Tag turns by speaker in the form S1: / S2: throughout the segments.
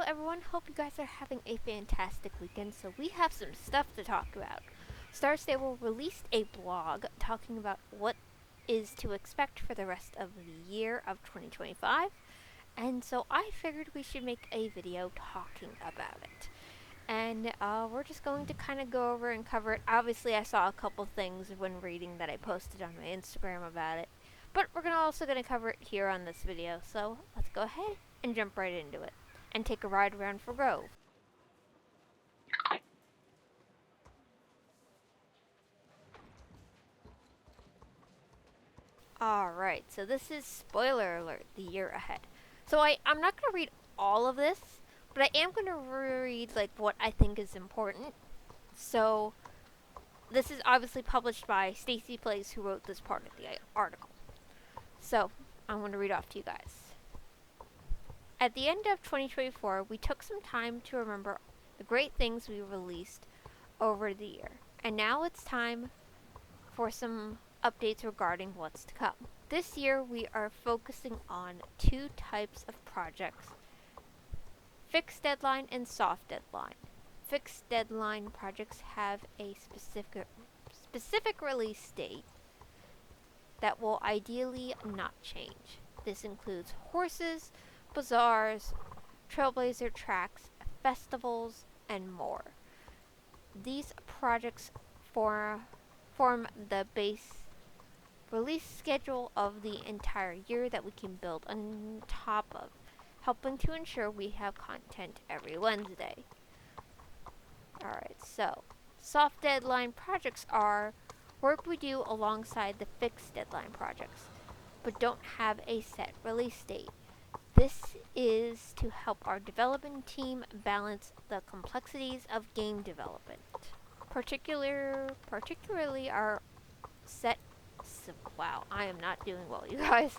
S1: everyone, hope you guys are having a fantastic weekend. So we have some stuff to talk about. Star Stable released a blog talking about what is to expect for the rest of the year of 2025. And so I figured we should make a video talking about it. And we're just going to kind of go over and cover it. Obviously, I saw a couple things when reading that I posted on my Instagram about it. But we're also going to cover it here on this video. So let's go ahead and jump right into it and take a ride around for Grove. Alright, so this is spoiler alert, the year ahead. So I'm not going to read all of this, but I am going to read like what I think is important. So this is obviously published by Stacy Plays, who wrote this part of the article. So I'm going to read off to you guys. At the end of 2024, we took some time to remember the great things we released over the year. And now it's time for some updates regarding what's to come. This year, we are focusing on two types of projects: fixed deadline and soft deadline. Fixed deadline projects have a specific release date that will ideally not change. This includes horses, bazaars, trailblazer tracks, festivals, and more. These projects form the base release schedule of the entire year that we can build on top of, helping to ensure we have content every Wednesday. Alright, so soft deadline projects are work we do alongside the fixed deadline projects, but don't have a set release date. This is to help our development team balance the complexities of game development. Particularly our wow, I am not doing well, you guys.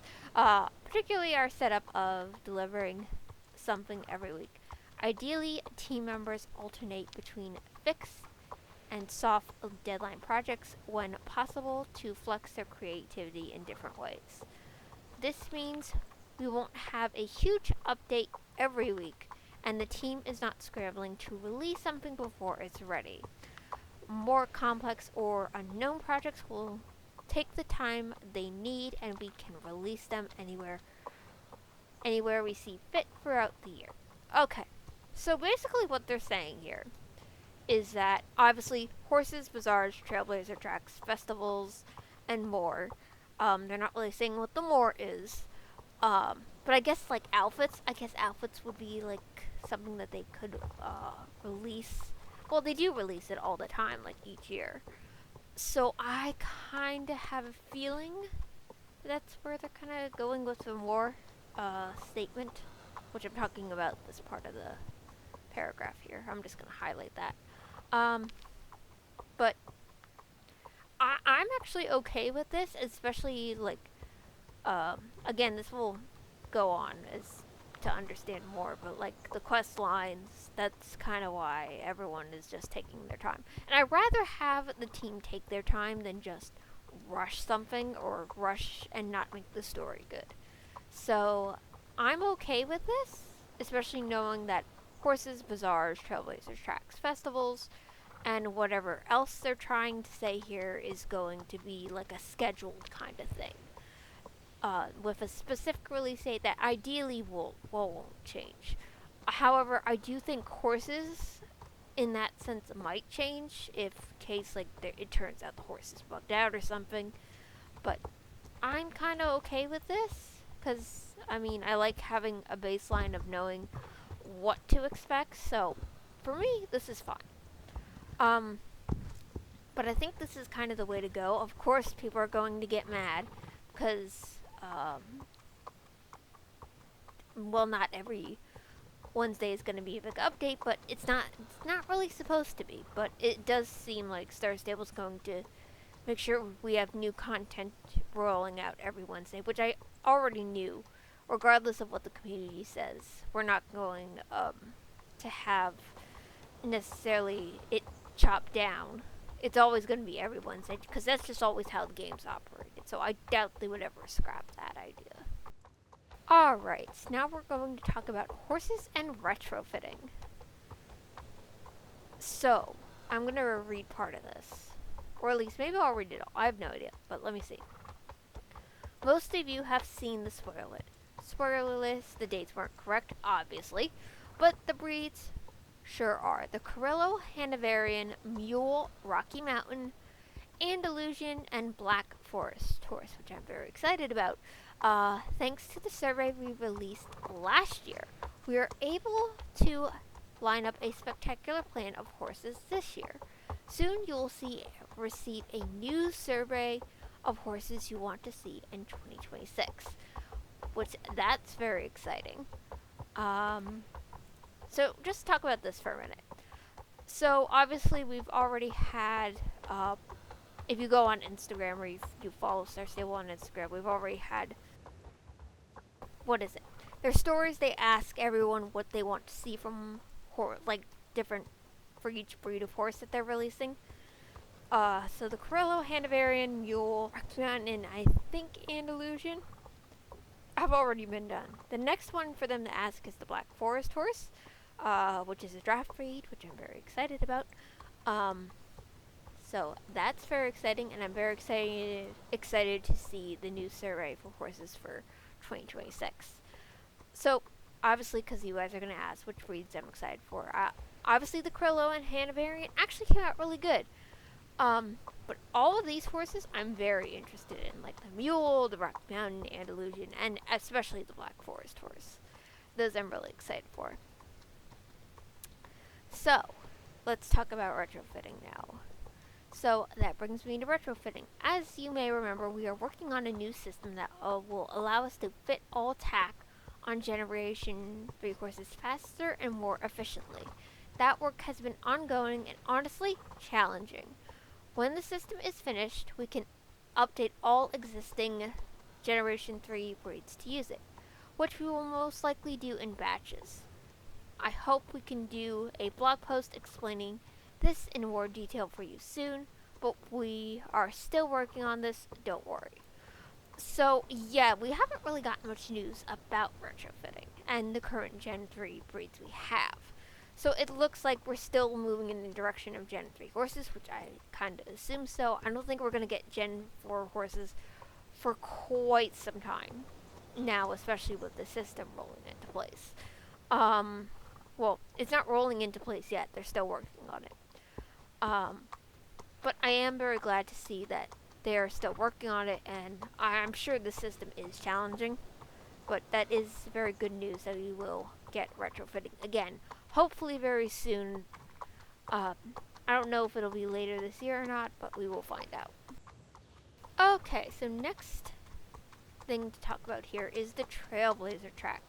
S1: Particularly our setup of delivering something every week. Ideally, team members alternate between fixed and soft deadline projects when possible to flex their creativity in different ways. This means we won't have a huge update every week, and the team is not scrambling to release something before it's ready. More complex or unknown projects will take the time they need, and we can release them anywhere we see fit throughout the year. Okay, so basically what they're saying here is that obviously horses, bazaars, trailblazer tracks, festivals, and more. They're not really saying what the more is. But I guess like outfits would be like something that they could release. Well, they do release it all the time, like each year. So I kind of have a feeling that's where they're kind of going with the more statement, which I'm talking about this part of the paragraph here. I'm just going to highlight that. But I'm actually okay with this, especially like, again, this will go on as to understand more, but like the quest lines, that's kind of why everyone is just taking their time. And I'd rather have the team take their time than just rush something or rush and not make the story good. So I'm okay with this, especially knowing that horses, bazaars, trailblazers, tracks, festivals, and whatever else they're trying to say here is going to be like a scheduled kind of thing. With a specific release date that ideally won't change. However, I do think horses, in that sense, might change if case like it turns out the horse is bugged out or something. But I'm kind of okay with this because I mean I like having a baseline of knowing what to expect. So for me, this is fine. But I think this is kind of the way to go. Of course, people are going to get mad because well, not every Wednesday is going to be a big update, but it's not really supposed to be. But it does seem like Star Stable's going to make sure we have new content rolling out every Wednesday, which I already knew. Regardless of what the community says, we're not going to have necessarily it chopped down. It's always going to be every Wednesday, because that's just always how the game's operated. So I doubt they would ever scrap that idea. Alright, so now we're going to talk about horses and retrofitting. So, I'm going to read part of this. Or at least, maybe I'll read it all. I have no idea, but let me see. Most of you have seen the spoiler. Spoiler list, the dates weren't correct, obviously, but the breeds sure are. The Carrillo, Hanoverian, Mule, Rocky Mountain, Andalusian, and Black Forest horse, which I'm very excited about. Thanks to the survey we released last year, we are able to line up a spectacular plan of horses this year. Soon you will receive a new survey of horses you want to see in 2026, which that's very exciting. So just talk about this for a minute. So obviously we've already had, if you go on Instagram or you follow Star Stable on Instagram, we've already had, what is it? Their stories. They ask everyone what they want to see from different for each breed of horse that they're releasing. So the Carrillo, Hanoverian, Mule, Rocky Mountain, and I think Andalusian have already been done. The next one for them to ask is the Black Forest horse, which is a draft breed, which I'm very excited about. So that's very exciting, and I'm very excited to see the new survey for horses for 2026. So, obviously, because you guys are going to ask which breeds I'm excited for, obviously the Carrillo and Hanoverian actually came out really good. But all of these horses I'm very interested in, like the Mule, the Rocky Mountain, Andalusian, and especially the Black Forest horse. Those I'm really excited for. So, let's talk about retrofitting now. So that brings me to retrofitting. As you may remember, we are working on a new system that will allow us to fit all tack on Generation 3 horses faster and more efficiently. That work has been ongoing and honestly challenging. When the system is finished, we can update all existing Generation 3 breeds to use it, which we will most likely do in batches. I hope we can do a blog post explaining this in more detail for you soon, but we are still working on this, don't worry. So, yeah, we haven't really gotten much news about retrofitting and the current Gen 3 breeds we have. So it looks like we're still moving in the direction of Gen 3 horses, which I kind of assume so. I don't think we're going to get Gen 4 horses for quite some time now, especially with the system rolling into place. Well, it's not rolling into place yet. They're still working on it. But I am very glad to see that they're still working on it, and I'm sure the system is challenging, but that is very good news that we will get retrofitting again, hopefully very soon. I don't know if it'll be later this year or not, but we will find out. Okay, so next thing to talk about here is the Trailblazer track.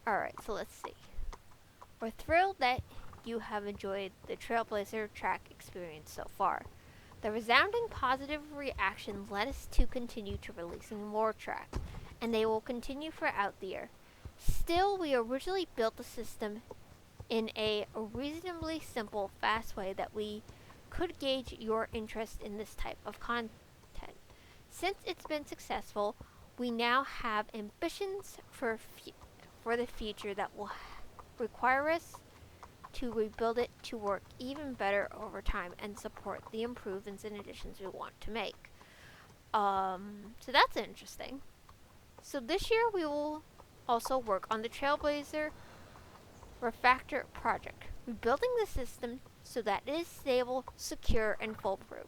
S1: Alright, so let's see. We're thrilled that you have enjoyed the Trailblazer track experience so far. The resounding positive reaction led us to continue to releasing more tracks, and they will continue throughout the year. Still, we originally built the system in a reasonably simple, fast way that we could gauge your interest in this type of content. Since it's been successful, we now have ambitions for the future that will require us to rebuild it to work even better over time and support the improvements and additions we want to make. So that's interesting. So this year we will also work on the Trailblazer Refactor project, rebuilding the system so that it is stable, secure, and foolproof.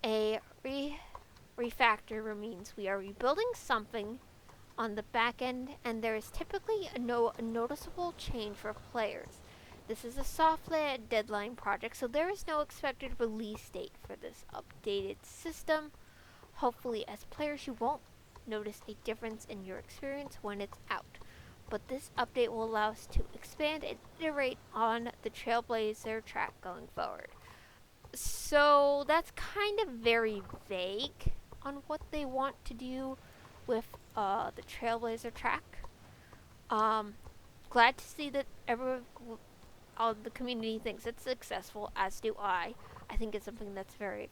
S1: A refactor means we are rebuilding something on the back end, and there is typically no noticeable change for players. This is a soft deadline project, so there is no expected release date for this updated system. Hopefully, as players, you won't notice a difference in your experience when it's out. But this update will allow us to expand and iterate on the Trailblazer track going forward. So that's kind of very vague on what they want to do with the Trailblazer track. Glad to see that the community thinks it's successful, as do I. I think it's something that's very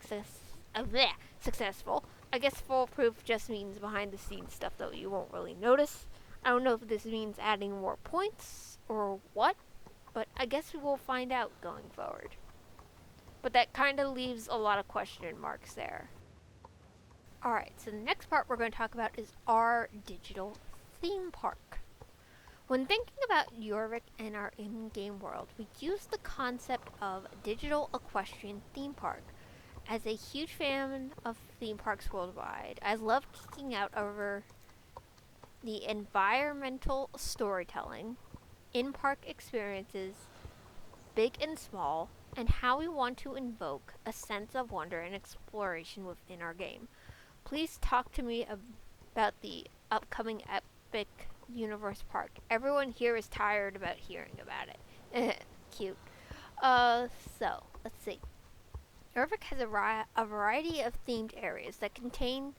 S1: successful. I guess foolproof just means behind the scenes stuff that you won't really notice. I don't know if this means adding more points or what, but I guess we will find out going forward. But that kind of leaves a lot of question marks there. Alright, so the next part we're going to talk about is our digital theme park. When thinking about Jorvik and our in-game world, we use the concept of digital equestrian theme park. As a huge fan of theme parks worldwide, I love geeking out over the environmental storytelling, in-park experiences, big and small, and how we want to invoke a sense of wonder and exploration within our game. Please talk to me about the upcoming Epic Universe Park. Everyone here is tired about hearing about it. Cute. So, let's see. Jorvik has a variety of themed areas that contain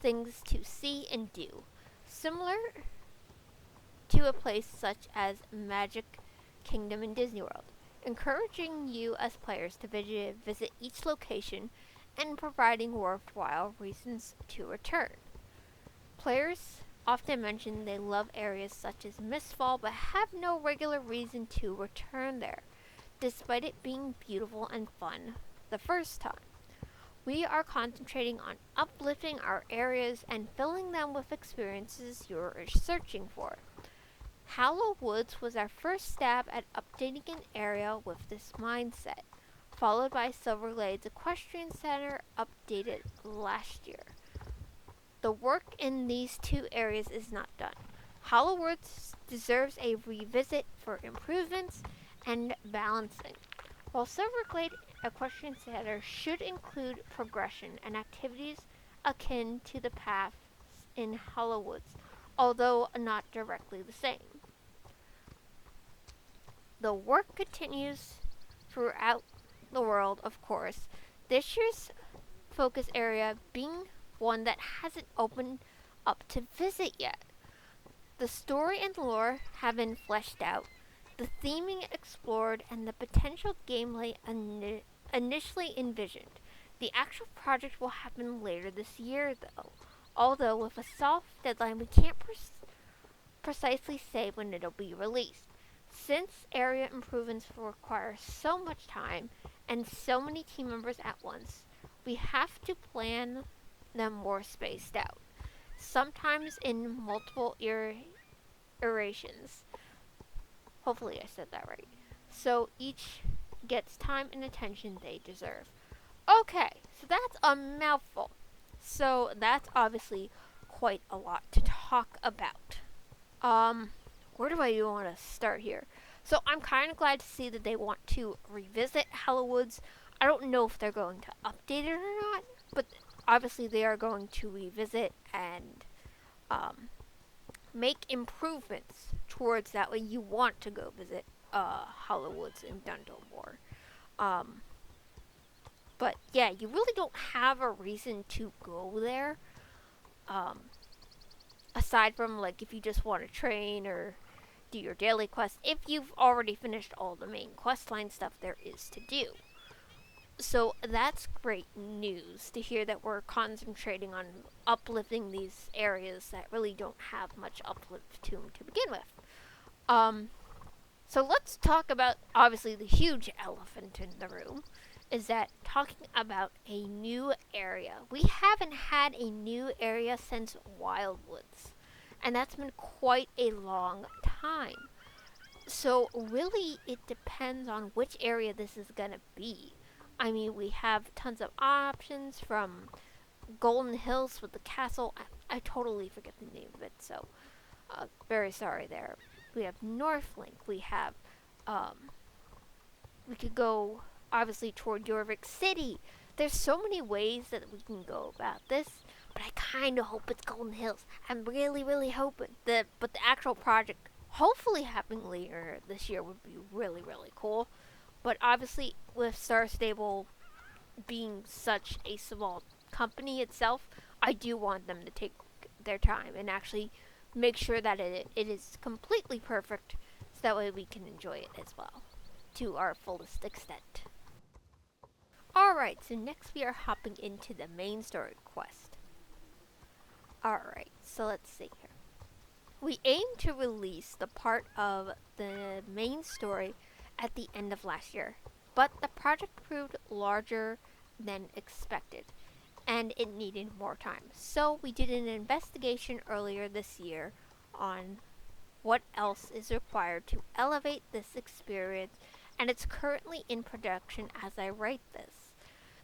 S1: things to see and do, similar to a place such as Magic Kingdom in Disney World, encouraging you as players to visit each location and providing worthwhile reasons to return. Players often mention they love areas such as Mistfall but have no regular reason to return there, despite it being beautiful and fun the first time. We are concentrating on uplifting our areas and filling them with experiences you're searching for. Hallow Woods was our first stab at updating an area with this mindset, followed by Silverglade's Equestrian Center, updated last year. The work in these two areas is not done. Hallow Woods deserves a revisit for improvements and balancing, while Silverglade Equestrian Center should include progression and activities akin to the paths in Hallow Woods, although not directly the same. The work continues throughout the world, of course. This year's focus area being one that hasn't opened up to visit yet. The story and lore have been fleshed out, the theming explored, and the potential gameplay initially envisioned. The actual project will happen later this year, though. Although, with a soft deadline, we can't precisely say when it'll be released. Since area improvements require so much time and so many team members at once, we have to plan them more spaced out, sometimes in multiple iterations. Hopefully I said that right. So each gets time and attention they deserve. Okay, so that's a mouthful. So that's obviously quite a lot to talk about. Where do I even want to start here? So I'm kind of glad to see that they want to revisit Hallow Woods. I don't know if they're going to update it or not, but obviously they are going to revisit and make improvements towards that way you want to go visit Hallow Woods and Dundalmore. But yeah, you really don't have a reason to go there. Aside from like if you just want to train or do your daily quest, if you've already finished all the main questline stuff there is to do. So that's great news to hear that we're concentrating on uplifting these areas that really don't have much uplift to them to begin with. So let's talk about obviously the huge elephant in the room is that talking about a new area. We haven't had a new area since Wildwoods, and that's been quite a long time. So really it depends on which area this is going to be. I mean, we have tons of options from Golden Hills with the castle. I totally forget the name of it, so very sorry there. We have Northlink. We have, we could go obviously toward Jorvik City. There's so many ways that we can go about this, but I kind of hope it's Golden Hills. I'm really, really hoping that, but the actual project hopefully happening later this year would be really, really cool. But obviously, with Star Stable being such a small company itself, I do want them to take their time and actually make sure that it is completely perfect so that way we can enjoy it as well to our fullest extent. Alright, so next we are hopping into the main story quest. Alright, so let's see here. We aim to release the part of the main story at the end of last year, but the project proved larger than expected, and it needed more time. So we did an investigation earlier this year on what else is required to elevate this experience, and it's currently in production as I write this.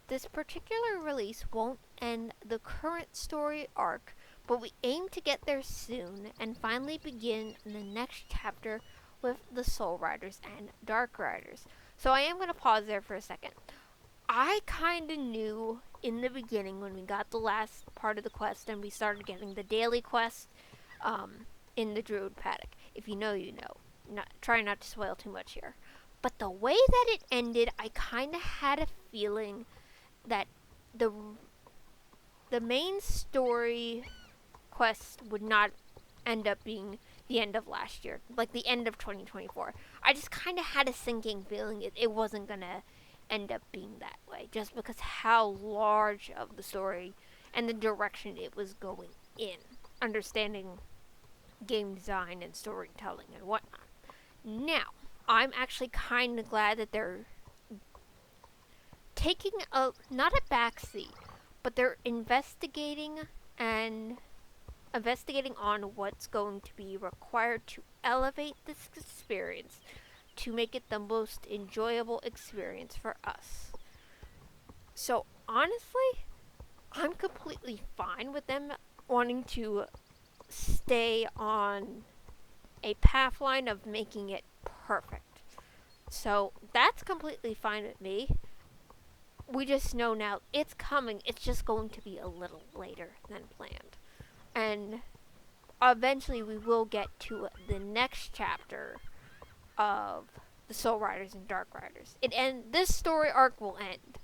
S1: This particular release won't end the current story arc, but we aim to get there soon and finally begin the next chapter with the Soul Riders and Dark Riders. So I am going to pause there for a second. I kind of knew in the beginning when we got the last part of the quest and we started getting the daily quest in the Druid Paddock. If you know, you know. Try not to spoil too much here. But the way that it ended, I kind of had a feeling that the main story quest would not end up being the end of last year, like the end of 2024. I just kind of had a sinking feeling it wasn't gonna end up being that way, just because how large of the story and the direction it was going in, understanding game design and storytelling and whatnot. Now, I'm actually kind of glad that they're taking not a backseat, but they're investigating on what's going to be required to elevate this experience to make it the most enjoyable experience for us. So honestly, I'm completely fine with them wanting to stay on a path line of making it perfect. So that's completely fine with me. We just know now it's coming. It's just going to be a little later than planned. And eventually we will get to the next chapter of the Soul Riders and Dark Riders. This story arc will end,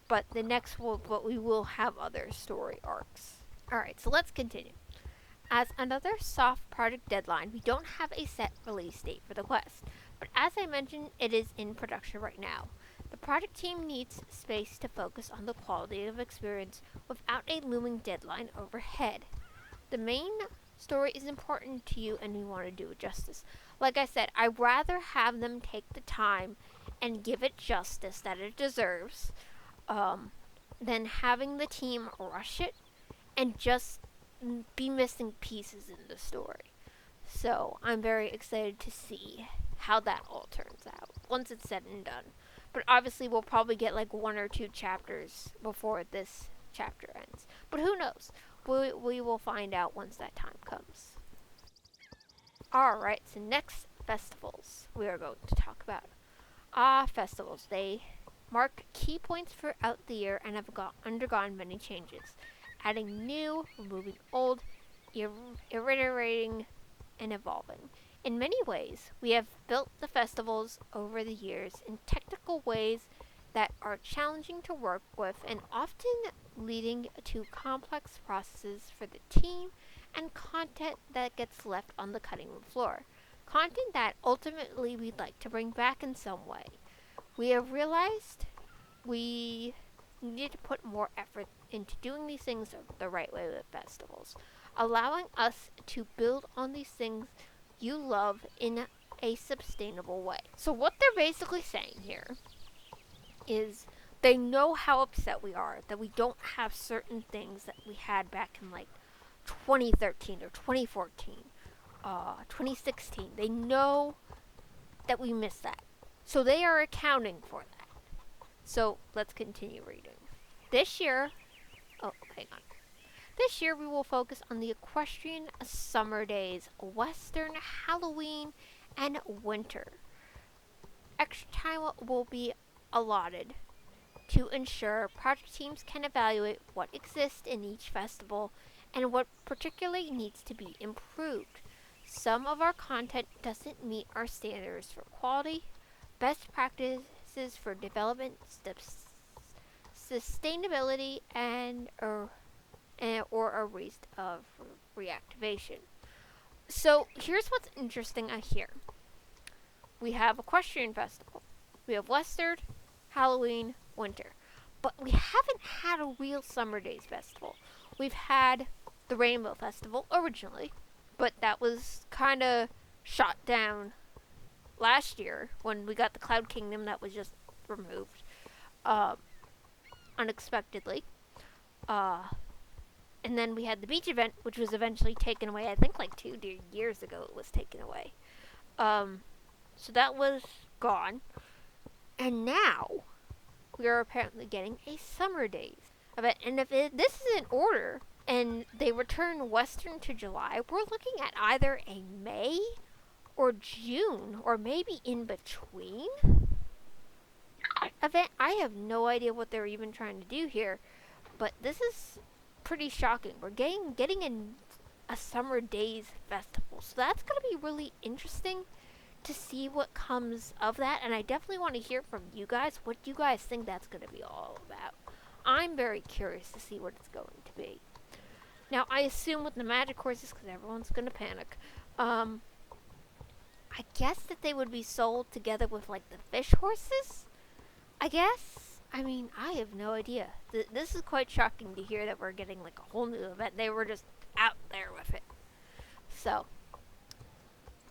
S1: but we will have other story arcs. Alright, so let's continue. As another soft project deadline, we don't have a set release date for the quest, but as I mentioned, it is in production right now. The project team needs space to focus on the quality of experience without a looming deadline overhead. The main story is important to you and we want to do it justice. Like I said, I'd rather have them take the time and give it justice that it deserves than having the team rush it and just be missing pieces in the story. So I'm very excited to see how that all turns out once it's said and done. But obviously we'll probably get like 1 or 2 chapters before this chapter ends. But who knows? We will find out once that time comes. Alright, so next, festivals we are going to talk about. Festivals. They mark key points throughout the year and have undergone many changes. Adding new, removing old, iterating, and evolving. In many ways, we have built the festivals over the years in technical ways that are challenging to work with and often leading to complex processes for the team and content that gets left on the cutting room floor. Content that ultimately we'd like to bring back in some way. We have realized we need to put more effort into doing these things the right way with festivals, allowing us to build on these things you love in a sustainable way. So what they're basically saying here is they know how upset we are that we don't have certain things that we had back in like 2013 or 2014, 2016. They know that we miss that. So they are accounting for that. So let's continue reading. This year we will focus on the equestrian summer days, Western Halloween, and winter. Extra time will be allotted to ensure project teams can evaluate what exists in each festival and what particularly needs to be improved. Some of our content doesn't meet our standards for quality, best practices for development, sustainability, or a risk of reactivation. So here's what's interesting here. We have Equestrian Festival. We have Western, Halloween, winter. But we haven't had a real Summer Days Festival. We've had the Rainbow Festival originally, but that was kind of shot down last year when we got the Cloud Kingdom that was just removed unexpectedly. And then we had the beach event, which was eventually taken away. I think like 2 years ago it was taken away. So that was gone. And now we are apparently getting a Summer Days event. And if this is in order and they return Western to July, we're looking at either a May or June or maybe in between event. I have no idea what they're even trying to do here, but this is pretty shocking. We're getting in a Summer Days festival, so that's going to be really interesting to see what comes of that, and I definitely want to hear from you guys what you guys think that's going to be all about. I'm very curious to see what it's going to be. Now, I assume with the magic horses, because everyone's going to panic, I guess that they would be sold together with like the fish horses, I guess. I mean, I have no idea. This is quite shocking to hear that we're getting like a whole new event. They were just out there with it. So,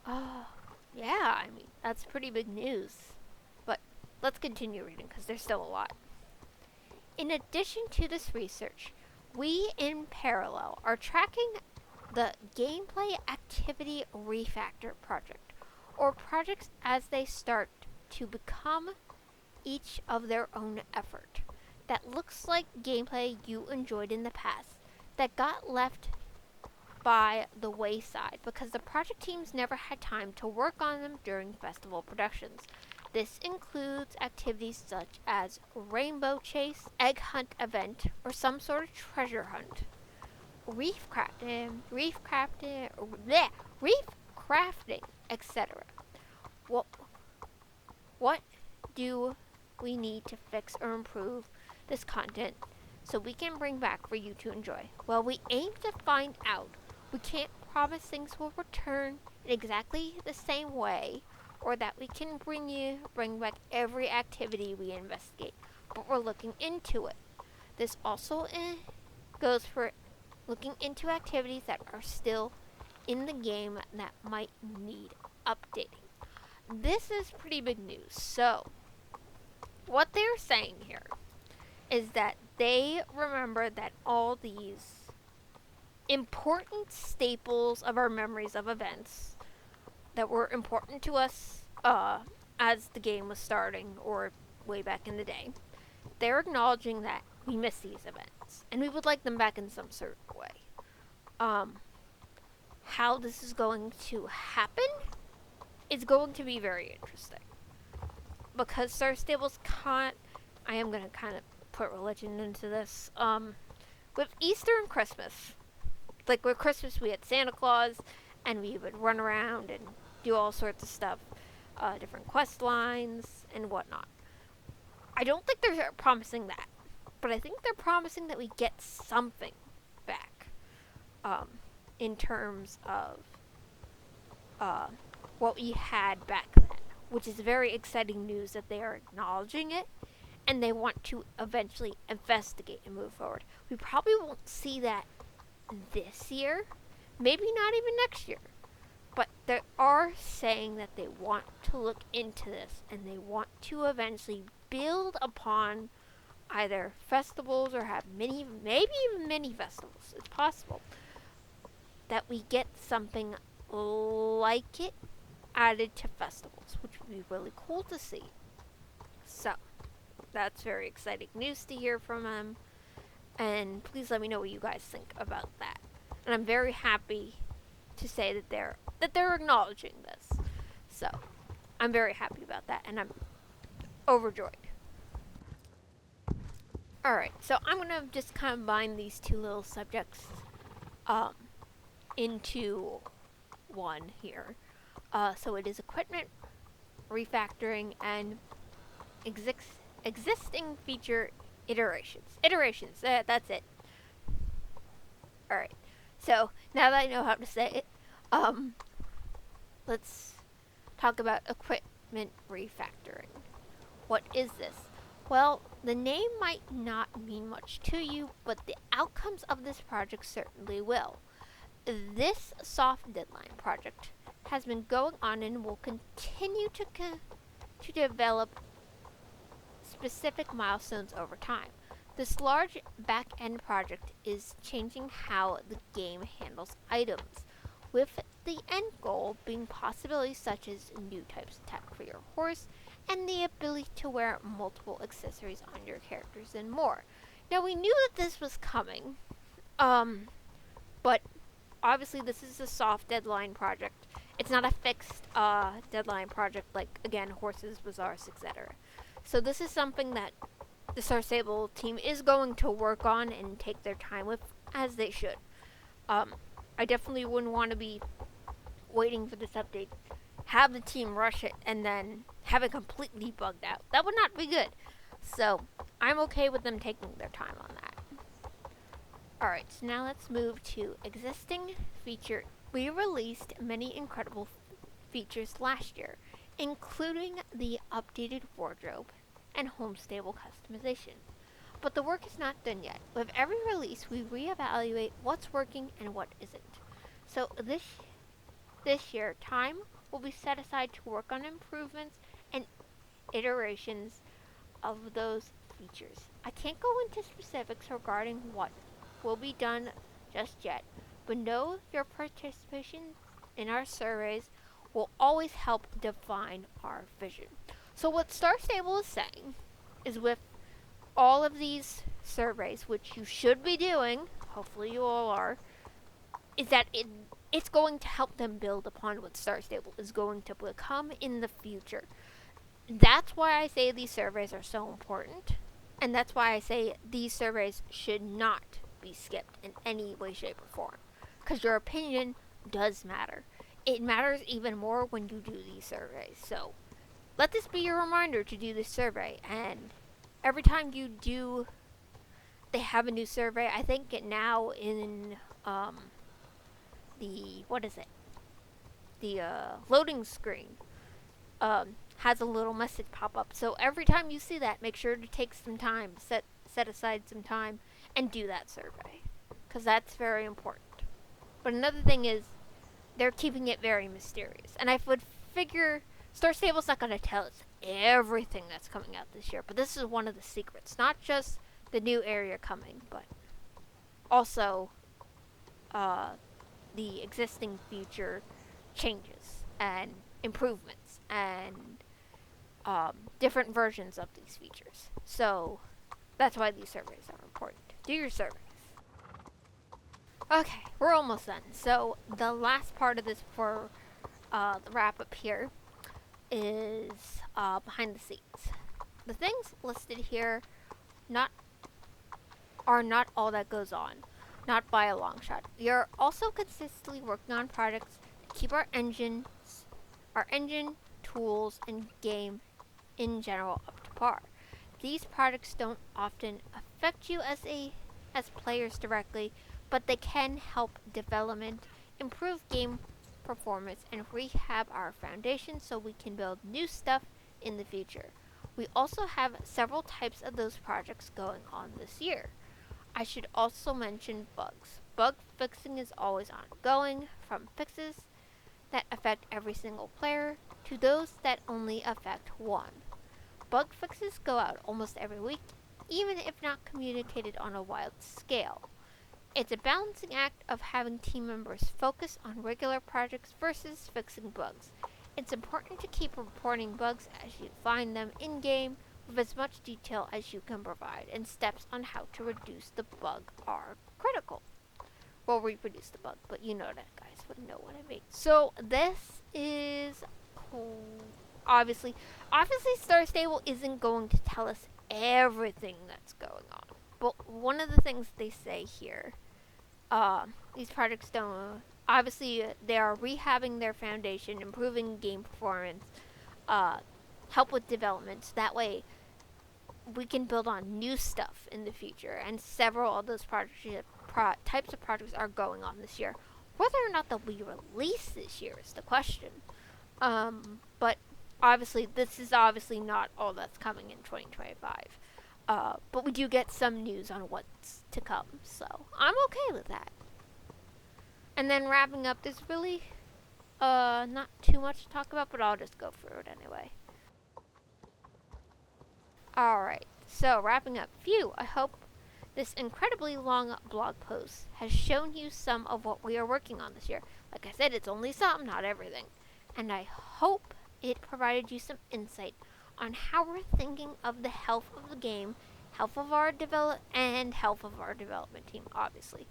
S1: yeah, I mean, that's pretty big news. But let's continue reading because there's still a lot. In addition to this research, we in parallel are tracking the Gameplay Activity Refactor project, or projects as they start to become each of their own effort. That looks like gameplay you enjoyed in the past that got left by the wayside because the project teams never had time to work on them during festival productions. This includes activities such as rainbow chase, egg hunt event, or some sort of treasure hunt. Reef crafting, etc. What do we need to fix or improve this content so we can bring back for you to enjoy? Well, we aim to find out. We can't promise things will return in exactly the same way, or that we can bring back every activity we investigate, but we're looking into it. This also goes for looking into activities that are still in the game that might need updating. This is pretty big news. So, what they're saying here is that they remember that all these important staples of our memories of events that were important to us as the game was starting or way back in the day, they're acknowledging that we miss these events and we would like them back in some certain way. How this is going to happen is going to be very interesting because Star Stables can't. I am going to kind of put religion into this. With Easter and Christmas, like with Christmas we had Santa Claus and we would run around and do all sorts of stuff, different quest lines and whatnot. I don't think they're promising that, but I think they're promising that we get something back in terms of what we had back then, which is very exciting news that they are acknowledging it and they want to eventually investigate and move forward. We probably won't see that this year, maybe not even next year, but they are saying that they want to look into this and they want to eventually build upon either festivals or have maybe even mini festivals. It's possible that we get something like it added to festivals, which would be really cool to see. So, that's very exciting news to hear from them. And please let me know what you guys think about that. And I'm very happy to say that they're acknowledging this. So, I'm very happy about that, and I'm overjoyed. Alright, so I'm going to just combine these two little subjects into one here. So it is equipment, refactoring, and existing feature iterations. That's it. Alright, so now that I know how to say it, let's talk about equipment refactoring. What is this? Well, The name might not mean much to you, but the outcomes of this project certainly will. This soft deadline project has been going on and will continue to develop specific milestones over time. This large back-end project is changing how the game handles items, with the end goal being possibilities such as new types of tech for your horse and the ability to wear multiple accessories on your characters and more. Now, we knew that this was coming, but obviously this is a soft deadline project. It's not a fixed deadline project like, again, horses, bazaars, etc. So this is something that the Star Stable team is going to work on and take their time with, as they should. I definitely wouldn't want to be waiting for this update, have the team rush it, and then have it completely bugged out. That would not be good. So I'm okay with them taking their time on that. Alright, so now let's move to existing feature. We released many incredible features last year, including the updated wardrobe and home stable customization. But the work is not done yet. With every release, we reevaluate what's working and what isn't. So this year, time will be set aside to work on improvements and iterations of those features. I can't go into specifics regarding what will be done just yet, but know your participation in our surveys will always help define our vision. So what Star Stable is saying is, with all of these surveys, which you should be doing, hopefully you all are, is that it's going to help them build upon what Star Stable is going to become in the future. That's why I say these surveys are so important, and that's why I say these surveys should not be skipped in any way, shape, or form. Because your opinion does matter. It matters even more when you do these surveys. So let this be your reminder to do this survey. And every time you do, they have a new survey. I think it now in the loading screen has a little message pop up. So every time you see that, make sure to take some time, set aside some time, and do that survey, because that's very important. But another thing is, they're keeping it very mysterious, and I would figure Star Stable's not going to tell us everything that's coming out this year, but this is one of the secrets. Not just the new area coming, but also the existing feature changes and improvements and different versions of these features. So that's why these surveys are important. Do your surveys. Okay, we're almost done. So the last part of this for the wrap up here is behind the scenes. The things listed here are not all that goes on, not by a long shot. We are also consistently working on projects to keep our engine, tools, and game in general up to par. These projects don't often affect you as players directly, but they can help development, improve game performance, and rehab our foundation so we can build new stuff in the future. We also have several types of those projects going on this year. I should also mention bugs. Bug fixing is always ongoing, from fixes that affect every single player to those that only affect one. Bug fixes go out almost every week, even if not communicated on a wide scale. It's a balancing act of having team members focus on regular projects versus fixing bugs. It's important to keep reporting bugs as you find them in-game with as much detail as you can provide, and steps on how to reduce the bug are critical. Well, reproduce the bug, but you know that, guys wouldn't know what I mean. So this is cool. Obviously Star Stable isn't going to tell us everything that's going on. But one of the things they say here, these projects don't, obviously they are rehabbing their foundation, improving game performance, help with development, so that way we can build on new stuff in the future. And several of those types of projects are going on this year. Whether or not they'll be released this year is the question. But obviously, this is obviously not all that's coming in 2025. But we do get some news on what's to come, so I'm okay with that. And then wrapping up, there's really not too much to talk about, but I'll just go through it anyway. Alright, so wrapping up, phew, I hope this incredibly long blog post has shown you some of what we are working on this year. Like I said, it's only some, not everything. And I hope it provided you some insight on how we're thinking of the health of the game, health of our and health of our development team, obviously.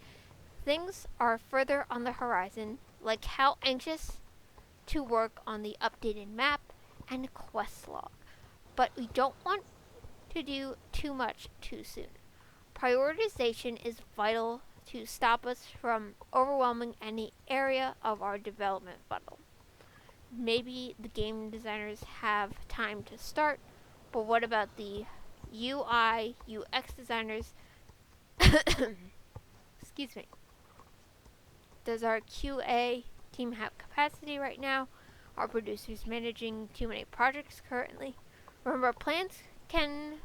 S1: Things are further on the horizon, like how anxious to work on the updated map and quest log. But we don't want to do too much too soon. Prioritization is vital to stop us from overwhelming any area of our development funnel. Maybe the game designers have time to start, but what about the UI, UX designers? Excuse me. Does our QA team have capacity right now? Are producers managing too many projects currently? Remember, plans can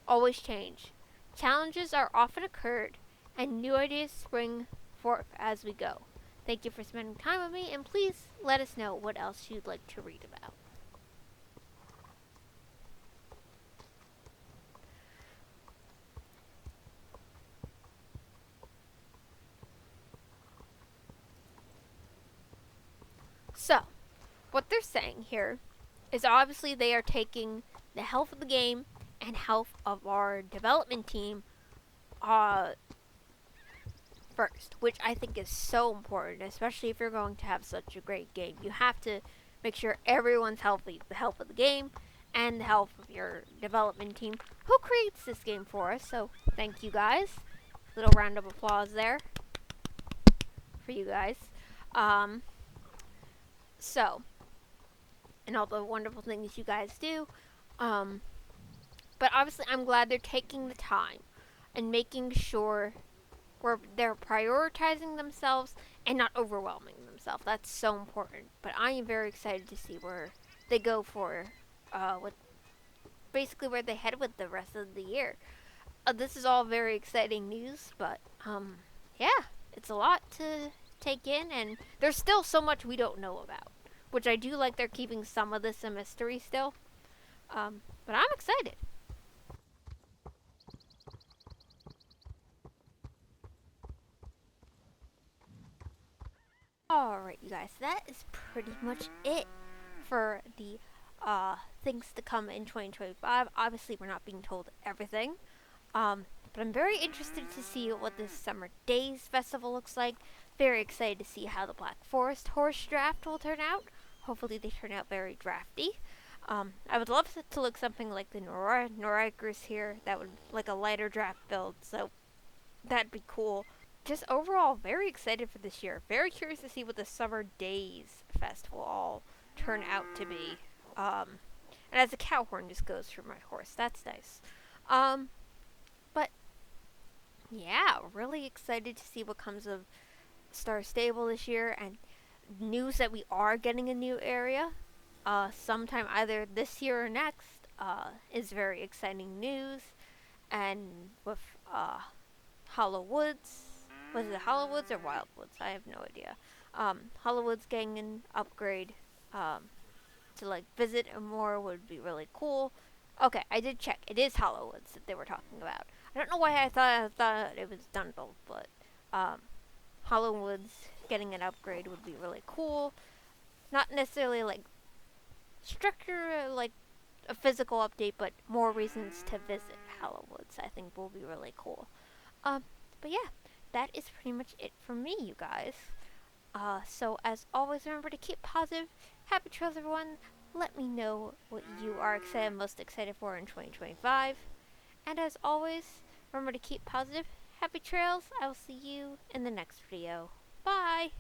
S1: always change. Challenges are often occurred, and new ideas spring forth as we go. Thank you for spending time with me, and please let us know what else you'd like to read about. So, what they're saying here is obviously they are taking the health of the game and health of our development team first, which I think is so important, especially if you're going to have such a great game. You have to make sure everyone's healthy, the health of the game and the health of your development team who creates this game for us. So thank you guys. Little round of applause there for you guys. So, and all the wonderful things you guys do. But obviously I'm glad they're taking the time and making sure where they're prioritizing themselves and not overwhelming themselves. That's so important. But I am very excited to see where they go for, with basically where they head with the rest of the year. This is all very exciting news, but yeah, it's a lot to take in, and there's still so much we don't know about, which I do like. They're keeping some of this a mystery still, but I'm excited. Alright, you guys, that is pretty much it for the things to come in 2025. Obviously, we're not being told everything, but I'm very interested to see what this Summer Days Festival looks like. Very excited to see how the Black Forest horse draft will turn out. Hopefully, they turn out very drafty. I would love to look something like the Norikers here. That would like a lighter draft build, so that'd be cool. Just overall, very excited for this year. Very curious to see what the Summer Days Festival all turn out to be. And as a cow horn just goes through my horse, that's nice. But yeah, really excited to see what comes of Star Stable this year, and news that we are getting a new area. Sometime either this year or next. Is very exciting news, and with Hollow Woods. Was it Hollow Woods or Wild Woods? I have no idea. Hollow Woods getting an upgrade to like visit more would be really cool. Okay, I did check. It is Hollow Woods that they were talking about. I don't know why I thought it was Dunville, but Hollow Woods getting an upgrade would be really cool. Not necessarily like structure like a physical update, but more reasons to visit Hollow Woods. I think will be really cool. But yeah, that is pretty much it for me, you guys. So as always, remember to keep positive. Happy trails, everyone. Let me know what you are most excited for in 2025. And as always, remember to keep positive. Happy trails. I will see you in the next video. Bye.